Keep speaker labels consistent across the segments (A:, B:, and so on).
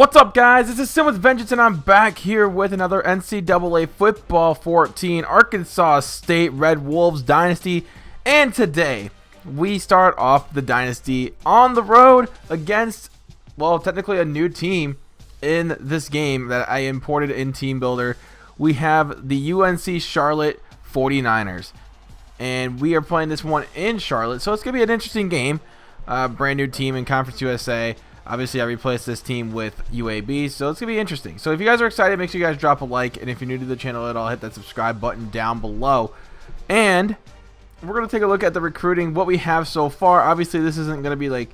A: What's up, guys? This is Sim with Vengeance, and I'm back here with another NCAA Football 14 Arkansas State Red Wolves Dynasty. And today, we start off the Dynasty on the road against, well, technically a new team in this game that I imported in Team Builder. We have the UNC Charlotte 49ers. And we are playing this one in Charlotte, so it's going to be an interesting game. Brand new team in Conference USA. Obviously, I replaced this team with UAB, so it's going to be interesting. So if you guys are excited, make sure you guys drop a like. And if you're new to the channel at all, hit that subscribe button down below. And we're going to take a look at the recruiting, what we have so far. Obviously, this isn't going to be like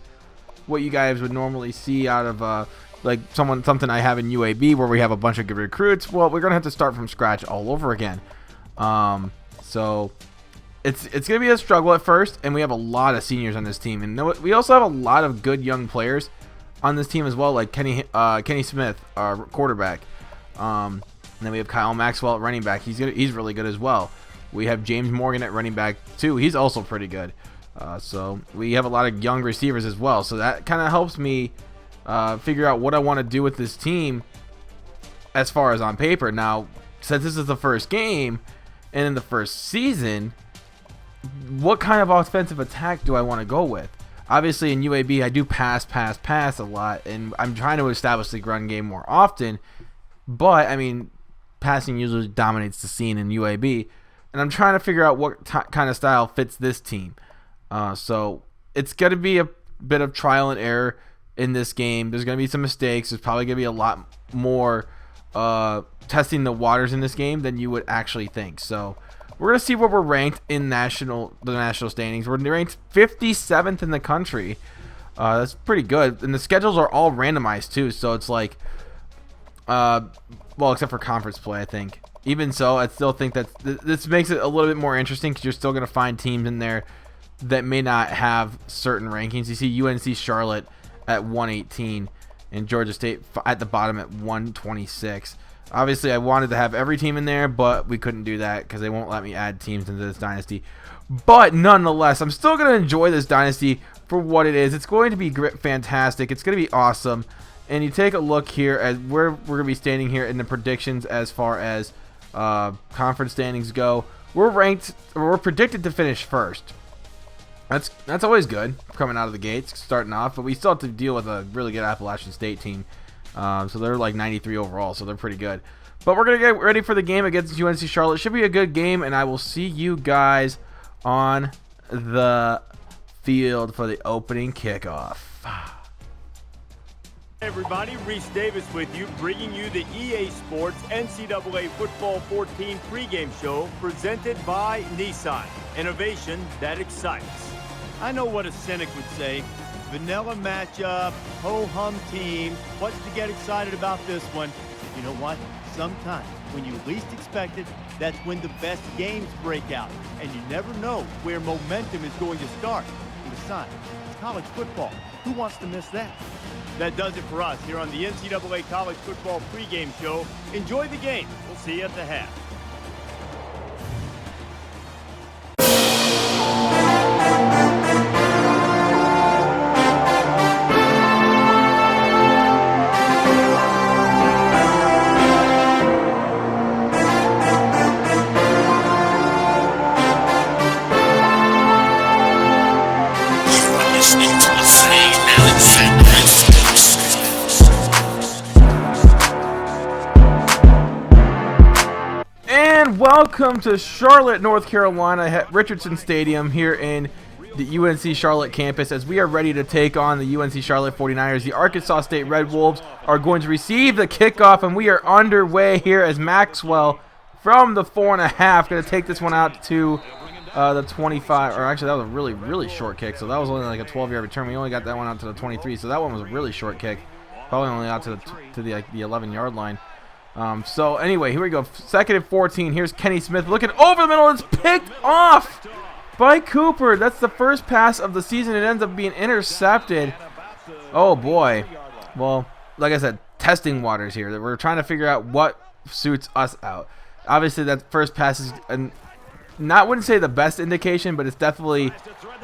A: what you guys would normally see out of like something I have in UAB where we have a bunch of good recruits. Well, we're going to have to start from scratch all over again. So it's going to be a struggle at first, and we have a lot of seniors on this team. And we also have a lot of good young players on this team as well, like Kenny Smith, our quarterback. And then we have Kyle Maxwell at running back. He's really good as well. We have James Morgan at running back too. He's also pretty good. So we have a lot of young receivers as well. So that kind of helps me figure out what I want to do with this team as far as on paper. Now, since this is the first game and in the first season, what kind of offensive attack do I want to go with? Obviously, in UAB, I do pass a lot, and I'm trying to establish the run game more often. But, I mean, passing usually dominates the scene in UAB, and I'm trying to figure out what kind of style fits this team. So, it's going to be a bit of trial and error in this game. There's going to be some mistakes. There's probably going to be a lot more testing the waters in this game than you would actually think. So, we're going to see where we're ranked in the national standings. We're ranked 57th in the country. That's pretty good. And the schedules are all randomized too. So it's like, well, except for conference play, I think. Even so, I still think that this makes it a little bit more interesting because you're still going to find teams in there that may not have certain rankings. You see UNC Charlotte at 118 and Georgia State at the bottom at 126. Obviously, I wanted to have every team in there, but we couldn't do that because they won't let me add teams into this dynasty. But nonetheless, I'm still going to enjoy this dynasty for what it is. It's going to be fantastic. It's going to be awesome. And you take a look here at where we're going to be standing here in the predictions as far as conference standings go. We're predicted to finish first. That's always good coming out of the gates, starting off. But we still have to deal with a really good Appalachian State team. So they're like 93 overall, so they're pretty good. But we're going to get ready for the game against UNC Charlotte. Should be a good game, and I will see you guys on the field for the opening kickoff.
B: Hey everybody, Reese Davis with you, bringing you the EA Sports NCAA Football 14 pregame show presented by Nissan. Innovation that excites. I know what a cynic would say. Vanilla matchup, ho-hum team. What's to get excited about this one? You know what? Sometimes when you least expect it, that's when the best games break out. And you never know where momentum is going to start. And besides, it's college football. Who wants to miss that? That does it for us here on the NCAA College Football pregame show. Enjoy the game. We'll see you at the half.
A: Welcome to Charlotte, North Carolina at Richardson Stadium here in the UNC Charlotte campus as we are ready to take on the UNC Charlotte 49ers. The Arkansas State Red Wolves are going to receive the kickoff, and we are underway here as Maxwell from the 4.5 going to take this one out to the 25. Or actually, that was a really, really short kick, so that was only like a 12-yard return. We only got that one out to the 23, so that one was a really short kick, probably only out to the 11-yard line. So anyway, here we go. 2nd and 14. Here's Kenny Smith looking over the middle. It's picked off by Cooper. That's the first pass of the season. It ends up being intercepted. Oh boy. Well, like I said, testing waters here. We're trying to figure out what suits us out. Obviously, that first pass is wouldn't say the best indication, but it's definitely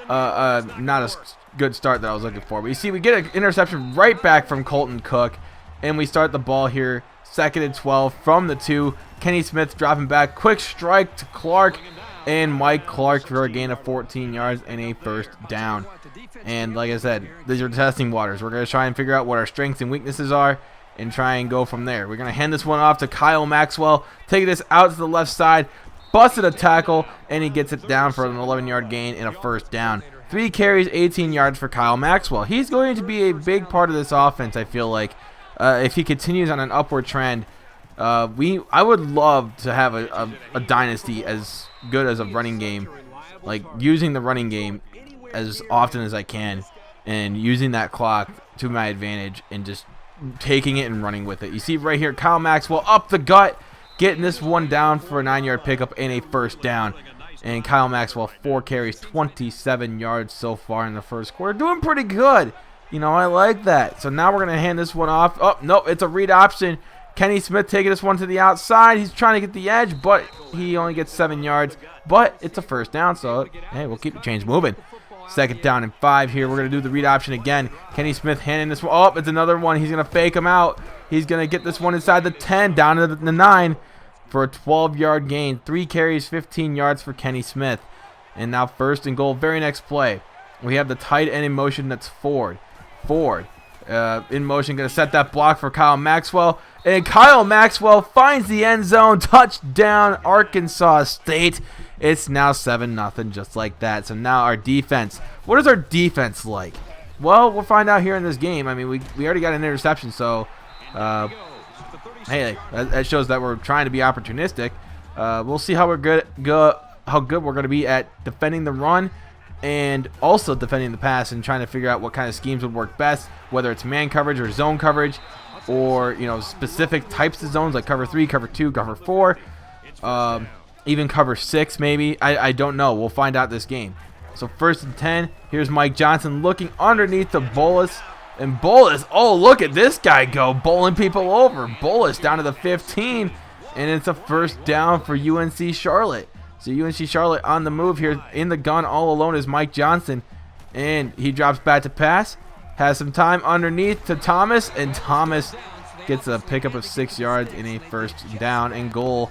A: not a good start that I was looking for. But you see, we get an interception right back from Colton Cook. and we start the ball here. 2nd and 12 from the 2. Kenny Smith dropping back. Quick strike to Clark, and Mike Clark for a gain of 14 yards and a first down. And like I said, these are testing waters. We're going to try and figure out what our strengths and weaknesses are and try and go from there. We're going to hand this one off to Kyle Maxwell, taking this out to the left side, busted a tackle, and he gets it down for an 11-yard gain and a first down. 3 carries, 18 yards for Kyle Maxwell. He's going to be a big part of this offense, I feel like. If he continues on an upward trend, I would love to have a dynasty as good as a running game, like using the running game as often as I can and using that clock to my advantage and just taking it and running with it. You see right here, Kyle Maxwell up the gut, getting this one down for a 9-yard pickup and a first down. And Kyle Maxwell, 4 carries, 27 yards so far in the first quarter. Doing pretty good. You know, I like that. So now we're going to hand this one off. Oh, no, it's a read option. Kenny Smith taking this one to the outside. He's trying to get the edge, but he only gets 7 yards. But it's a first down, so, hey, we'll keep the chains moving. 2nd down and 5 here. We're going to do the read option again. Kenny Smith handing this one. Oh, it's another one. He's going to fake him out. He's going to get this one inside the 10, down to the 9 for a 12-yard gain. 3 carries, 15 yards for Kenny Smith. And now 1st and goal. Very next play, we have the tight end in motion. That's Ford. In motion, going to set that block for Kyle Maxwell. And Kyle Maxwell finds the end zone. Touchdown, Arkansas State. It's now 7-0, just like that. So now our defense. What is our defense like? Well, we'll find out here in this game. I mean, we already got an interception, so hey, that shows that we're trying to be opportunistic. We'll see how how good we're going to be at defending the run and also defending the pass and trying to figure out what kind of schemes would work best, whether it's man coverage or zone coverage, or specific types of zones like cover 3, cover 2, cover 4, even cover 6 maybe. I don't know. We'll find out this game. So 1st and 10. Here's Mike Johnson looking underneath the Bolus. And Bolus, oh, look at this guy go, bowling people over. Bolus down to the 15, and it's a first down for UNC Charlotte. So UNC Charlotte on the move here. In the gun all alone is Mike Johnson, and he drops back to pass. Has some time underneath to Thomas, and Thomas gets a pickup of 6 yards in a first down and goal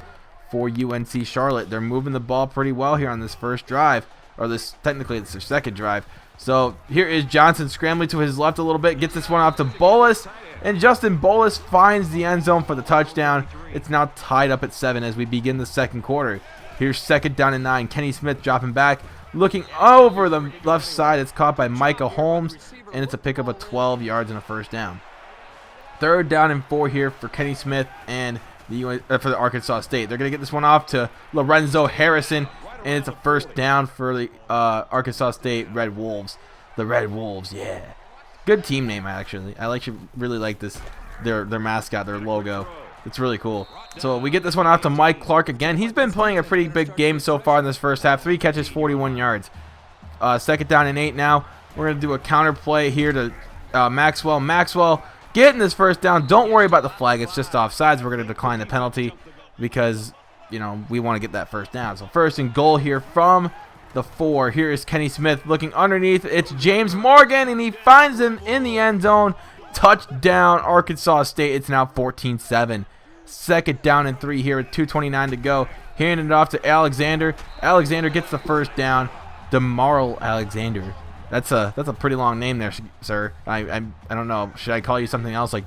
A: for UNC Charlotte. They're moving the ball pretty well here on this first drive, or technically it's their second drive. So here is Johnson scrambling to his left a little bit, gets this one off to Bolus, and Justin Bolus finds the end zone for the touchdown. It's now tied up at 7 as we begin the second quarter. Here's 2nd down and 9. Kenny Smith dropping back, looking over the left side. It's caught by Micah Holmes, and it's a pickup of 12 yards and a first down. 3rd down and 4 here for Kenny Smith and for the Arkansas State. They're going to get this one off to Lorenzo Harrison, and it's a first down for the Arkansas State Red Wolves. The Red Wolves, yeah. Good team name, actually. I really like this, their mascot, their logo. It's really cool. So we get this one off to Mike Clark again. He's been playing a pretty big game so far in this first half. 3 catches, 41 yards. 2nd down and 8 now. We're going to do a counter play here to Maxwell. Maxwell getting this first down. Don't worry about the flag. It's just offsides. We're going to decline the penalty because, we want to get that first down. So 1st and goal here from the 4. Here is Kenny Smith looking underneath. It's James Morgan, and he finds him in the end zone. Touchdown, Arkansas State. It's now 14-7. 2nd down and 3 here with 2:29 to go. Handing it off to Alexander. Alexander gets the first down. DeMarl Alexander. That's a pretty long name there, sir. I don't know. Should I call you something else, like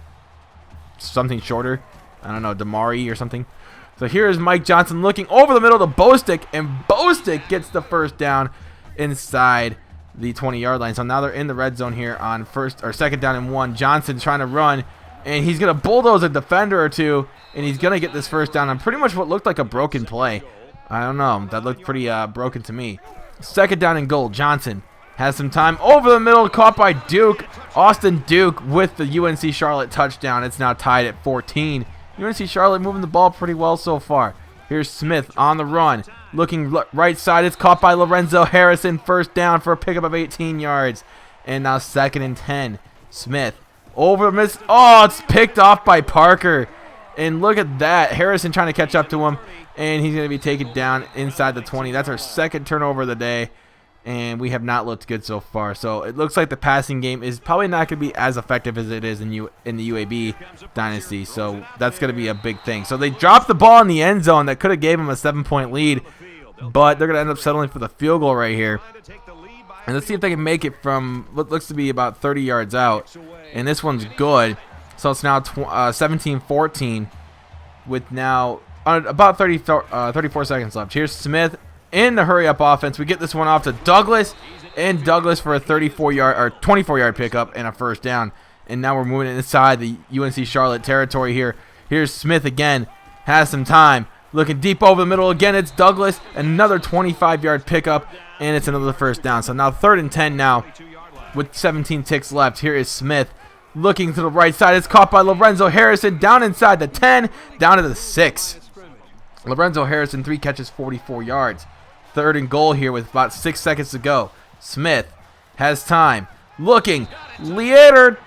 A: something shorter? I don't know, Damari or something. So here is Mike Johnson looking over the middle to Bostick, and Bostick gets the first down inside the 20-yard line. So now they're in the red zone here on 2nd down and 1. Johnson trying to run, and he's going to bulldoze a defender or two, and he's going to get this first down on pretty much what looked like a broken play. I don't know. That looked pretty broken to me. 2nd down and goal. Johnson has some time over the middle, caught by Duke. Austin Duke with the UNC Charlotte touchdown. It's now tied at 14. UNC Charlotte moving the ball pretty well so far. Here's Smith on the run. Looking right side. It's caught by Lorenzo Harrison. First down for a pickup of 18 yards. And now 2nd and 10. Smith over the miss. Oh, it's picked off by Parker. And look at that. Harrison trying to catch up to him. And he's going to be taken down inside the 20. That's our 2nd turnover of the day. and we have not looked good so far. So it looks like the passing game is probably not going to be as effective as it is in the UAB Dynasty. So that's going to be a big thing. So they dropped the ball in the end zone that could have gave them a 7-point lead, but they're going to end up settling for the field goal right here. And let's see if they can make it from what looks to be about 30 yards out. And this one's good. So it's now 17-14 with now about 34 seconds left. Here's Smith in the hurry-up offense. We get this one off to Douglas, and Douglas for a 24-yard pickup and a first down. And now we're moving inside the UNC Charlotte territory here. Here's Smith again, has some time, looking deep over the middle again. It's Douglas, another 25-yard pickup, and it's another first down. So now 3rd and 10 now with 17 ticks left. Here is Smith looking to the right side. It's caught by Lorenzo Harrison down inside the 10, down to the 6. Lorenzo Harrison, 3 catches, 44 yards. 3rd and goal here with about 6 seconds to go. Smith has time. Looking. Learer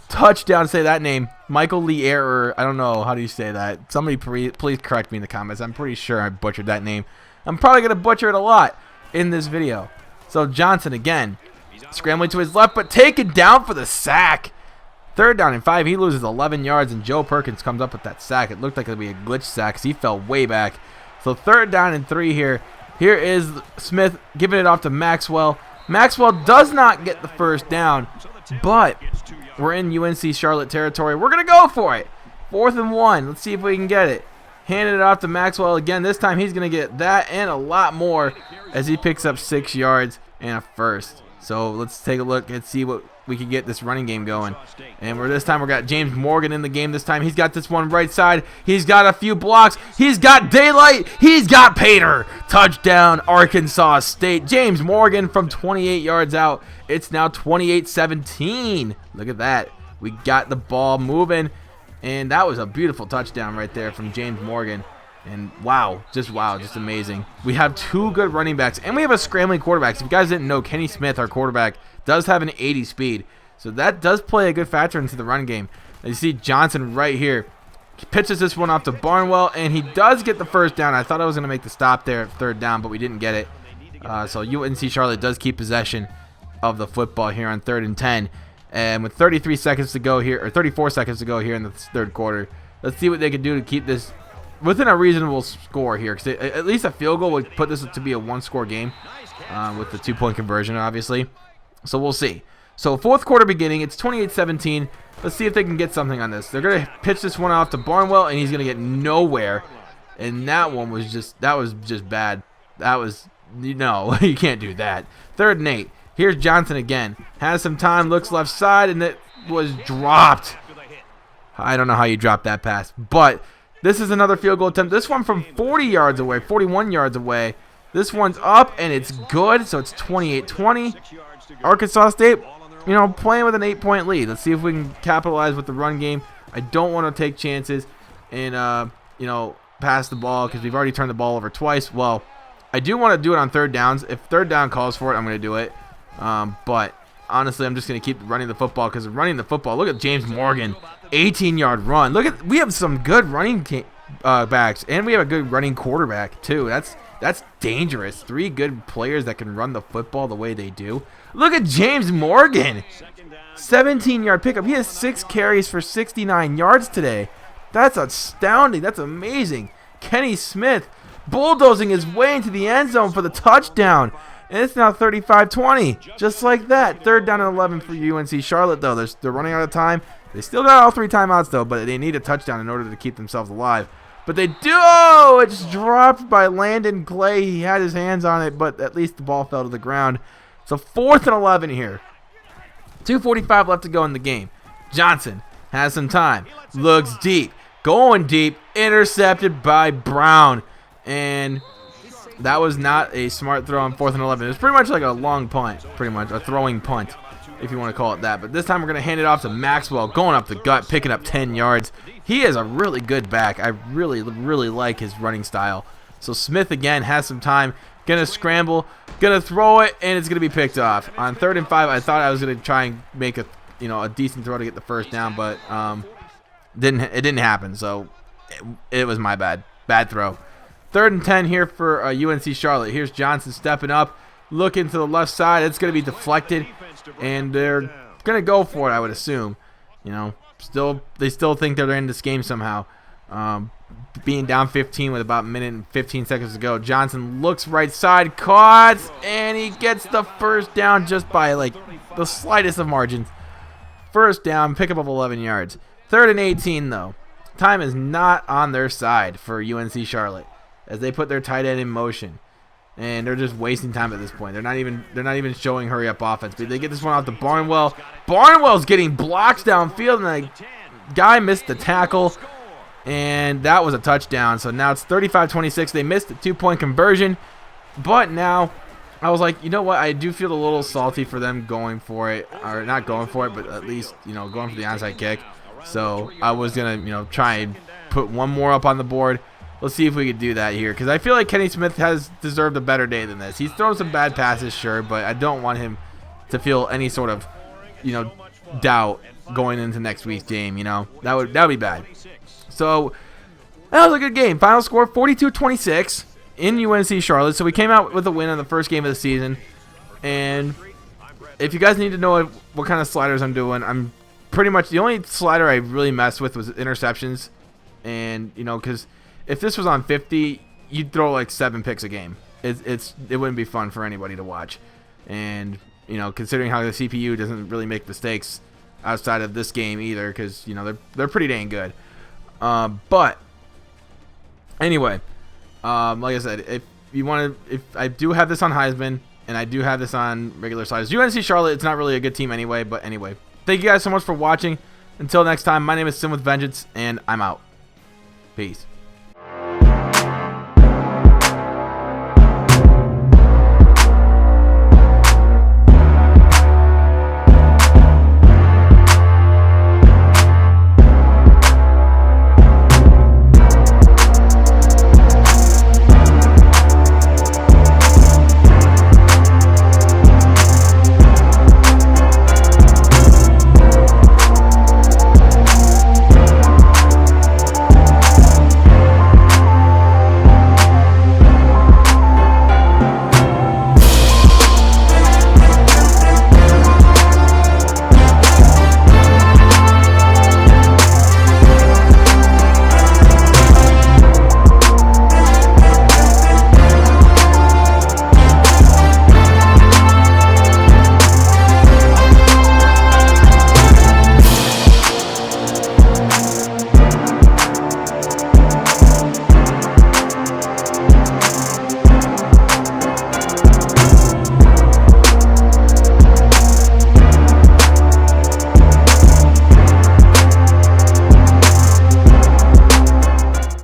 A: touchdown. Say that name. Michael Learer. I don't know. How do you say that? Somebody please correct me in the comments. I'm pretty sure I butchered that name. I'm probably going to butcher it a lot in this video. So Johnson again. Scrambling to his left, but taken down for the sack. 3rd down and 5. He loses 11 yards, and Joe Perkins comes up with that sack. It looked like it would be a glitch sack because he fell way back. So 3rd down and 3 here. Here is Smith giving it off to Maxwell. Maxwell does not get the first down, but we're in UNC Charlotte territory. We're going to go for it. 4th and 1. Let's see if we can get it. Handed it off to Maxwell again. This time he's going to get that and a lot more as he picks up 6 yards and a first. So let's take a look and see what we can get this running game going. And this time we got James Morgan in the game. This time he's got this one right side. He's got a few blocks. He's got daylight. He's got Pater. Touchdown, Arkansas State. James Morgan from 28 yards out. It's now 28-17. Look at that. We got the ball moving. And that was a beautiful touchdown right there from James Morgan. And wow, just amazing. We have 2 good running backs, and we have a scrambling quarterback. So if you guys didn't know, Kenny Smith, our quarterback, does have an 80 speed. So that does play a good factor into the run game. You see Johnson right here. He pitches this one off to Barnwell, and he does get the first down. I thought I was going to make the stop there at 3rd down, but we didn't get it. So UNC Charlotte does keep possession of the football here on 3rd and 10. And with 33 seconds to go here, or 34 seconds to go here in the 3rd quarter, let's see what they can do to keep this within a reasonable score here, because at least a field goal would put this to be a 1-score game with the 2-point conversion, obviously. So we'll see. So 4th quarter beginning. It's 28-17. Let's see if they can get something on this. They're going to pitch this one off to Barnwell, and he's going to get nowhere. And that one was just bad. That was, no, you can't do that. 3rd and 8. Here's Johnson again. Has some time, looks left side, and it was dropped. I don't know how you dropped that pass, but this is another field goal attempt. This one from 40 yards away, 41 yards away. This one's up, and it's good, so it's 28-20. Arkansas State, playing with an 8-point lead. Let's see if we can capitalize with the run game. I don't want to take chances and, pass the ball because we've already turned the ball over twice. Well, I do want to do it on 3rd downs. If 3rd down calls for it, I'm going to do it. But honestly, I'm just going to keep running the football because running the football. Look at James Morgan, 18-yard run. We have some good running backs, and we have a good running quarterback too. That's dangerous. 3 good players that can run the football the way they do. Look at James Morgan, 17-yard pickup. He has 6 carries for 69 yards today. That's astounding. That's amazing. Kenny Smith bulldozing his way into the end zone for the touchdown. And it's now 35-20, just like that. 3rd down and 11 for UNC Charlotte, though. They're running out of time. They still got all 3 timeouts, though, but they need a touchdown in order to keep themselves alive. But they do. Oh, it's dropped by Landon Clay. He had his hands on it, but at least the ball fell to the ground. So 4th and 11 here. 2:45 left to go in the game. Johnson has some time. Looks deep. Going deep. Intercepted by Brown. And that was not a smart throw on 4th and 11. It was pretty much like a long punt, pretty much a throwing punt, if you want to call it that. But this time we're going to hand it off to Maxwell, going up the gut, picking up 10 yards. He is a really good back. I really like his running style. So Smith again has some time, going to scramble, going to throw it, and it's going to be picked off. On 3rd and 5, I thought I was going to try and make a decent throw to get the first down, but it didn't happen. So it was my bad throw. 3rd and 10 here for UNC Charlotte. Here's Johnson stepping up. looking to the left side. It's going to be deflected, and they're going to go for it, I would assume. You know, they still think they're in this game somehow. Being down 15 with about a minute and 15 seconds to go. Johnson looks right side, caught, and he gets the first down just by like the slightest of margins. First down, pickup of 11 yards. 3rd and 18 though. Time is not on their side for UNC Charlotte as they put their tight end in motion, and they're just wasting time at this point. They're not even showing hurry up offense. But they get this one out to Barnwell. Barnwell's getting blocks downfield, and the guy missed the tackle. And that was a touchdown. So now it's 35-26. They missed the 2-point conversion. But now I was like, you know what? I do feel a little salty for them going for it. Or not going for it, but at least, going for the onside kick. So I was going to, try and put one more up on the board. Let's see if we could do that here. Because I feel like Kenny Smith has deserved a better day than this. He's thrown some bad passes, sure. But I don't want him to feel any sort of, doubt going into next week's game. That would be bad. So that was a good game. Final score 42-26 in UNC Charlotte. So we came out with a win on the first game of the season. And if you guys need to know what kind of sliders I'm doing, I'm pretty much the only slider I really messed with was interceptions. And because if this was on 50, you'd throw like 7 picks a game. It wouldn't be fun for anybody to watch. And considering how the CPU doesn't really make mistakes outside of this game either, because they're pretty dang good. But anyway, like I said, if I do have this on Heisman and I do have this on regular sliders, UNC Charlotte, it's not really a good team anyway. But anyway, thank you guys so much for watching. Until next time, my name is Sim with Vengeance, and I'm out. Peace.